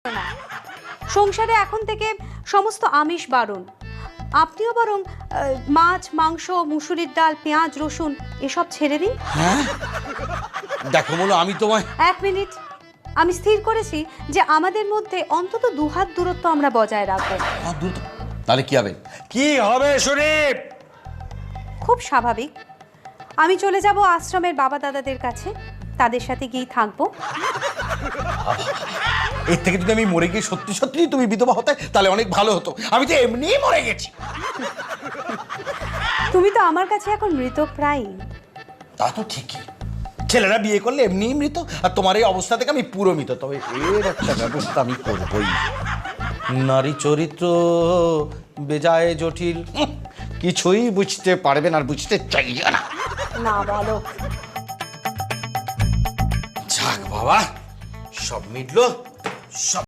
না, সংসারে এখন থেকে সমস্ত আমিষ বারণ। আপনিও বরং মাছ, মাংস, মুসুরির ডাল, পেঁয়াজ, রসুন এসব ছেড়ে দিন। হ্যাঁ দেখো বলো, আমি তোমায় 1 মিনিট, আমি স্থির করেছি যে আমাদের মধ্যে অন্তত 2 হাত দূরত্ব আমরা বজায় রাখবো। তাহলে কি হবে? কি হবে শরীফ? খুব স্বাভাবিক, আমি চলে যাব আশ্রমের বাবা দাদাদের কাছে, তাদের সাথে গিয়ে থাকবো। এর থেকে যদি আমি মরে গিয়ে সত্যি সত্যি তুমি বিধবা হতে তাহলে অনেক ভালো হতো। আমি তো এমনিই মরে গেছি। তুমি তো আমার কাছে এখন মৃতপ্রায়। তা তো ঠিকই, ছেলেরা বিয়ে করলে এমনিই মৃত, আর তোমার এই অবস্থা থেকে আমি পুরো মৃত। তবে এর একটা ব্যবস্থা আমি করবই। নারী চরিত্র বেজায় জটিল, কিছুই বুঝতে পারবেন আর বুঝতে চাইবে না। না বলো। যাক বাবা, সব মিটলো, সব